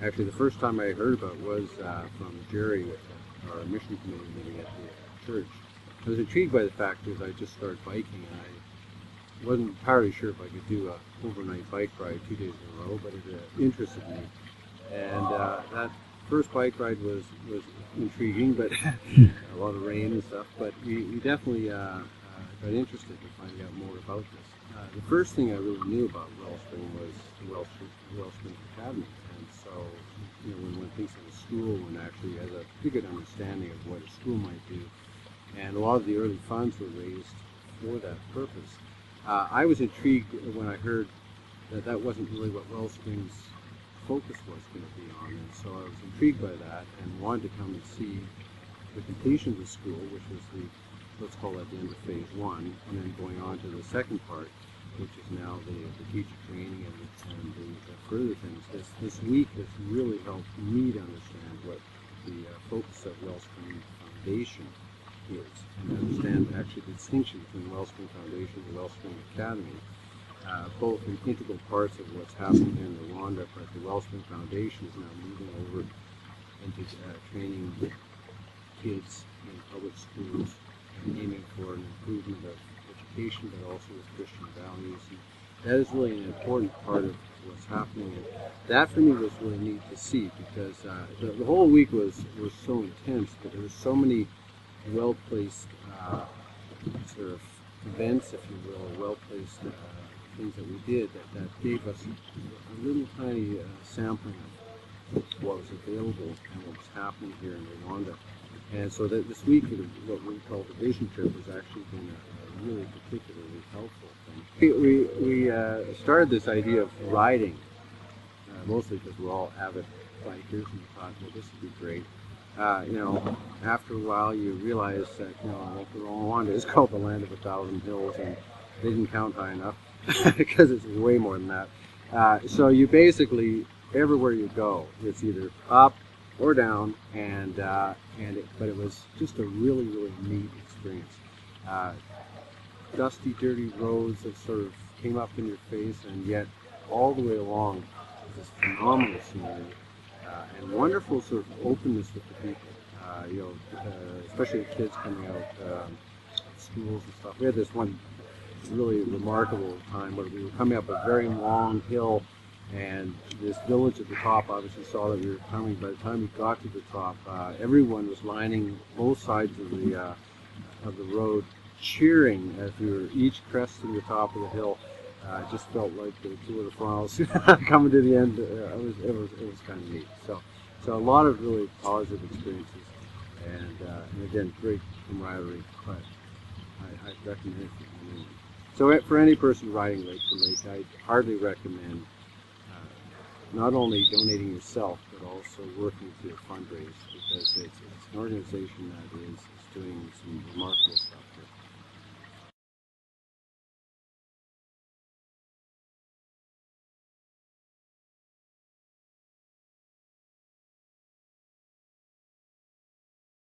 Actually, the first time I heard about it was from Jerry at our mission committee meeting at the church. I was intrigued by the fact because I just started biking and I wasn't entirely sure if I could do a overnight bike ride 2 days in a row, but it interested me. And that first bike ride was intriguing, but a lot of rain and stuff. But we definitely got interested in finding out more about this. The first thing I really knew about Wellspring was the Wellspring Academy, and so when one thinks of a school, one actually has a pretty good understanding of what a school might do, and a lot of the early funds were raised for that purpose. I was intrigued when I heard that that wasn't really what Wellspring's focus was going to be on, and so I was intrigued by that and wanted to come and see the completion of the school, which was let's call it the end of phase one, and then going on to the second part, which is now the teacher training and the further things. This week has really helped me to understand what the focus of Wellspring Foundation is, and understand actually the distinction between Wellspring Foundation and Wellspring Academy. Both in integral parts of what's happening here in Rwanda, but the Wellspring Foundation is now moving over into training kids in public schools and aiming for an improvement of education, but also with Christian values. And that is really an important part of what's happening. And that for me was really neat to see because the whole week was so intense, but there were so many well-placed sort of events, if you will, well-placed things that we did that gave us a little tiny sampling of what was available and what was happening here in Rwanda. And so that this week, what we call the vision trip, has actually been a really particularly helpful thing. We started this idea of riding, mostly because we're all avid bikers, and we thought, well, this would be great. After a while, you realize that Rwanda is called the land of 1,000 hills, and they didn't count high enough because it's way more than that. So you basically, everywhere you go, it's either up or down, but it was just a really, really neat experience. Dusty, dirty roads that sort of came up in your face, and yet all the way along this phenomenal scenery and wonderful sort of openness with the people. Especially the kids coming out of schools and stuff. We had this one really remarkable time where we were coming up a very long hill, and this village at the top obviously saw that we were coming. By the time we got to the top, everyone was lining both sides of the road, cheering as we were each cresting the top of the hill. It just felt like the Tour de France coming to the end. It was kind of neat. So a lot of really positive experiences, and again, great camaraderie. But I recommend it for anyone. So for any person riding Lake2Lake, I heartily recommend not only donating yourself, but also working to fundraise, because it's an organization that is doing some remarkable stuff here.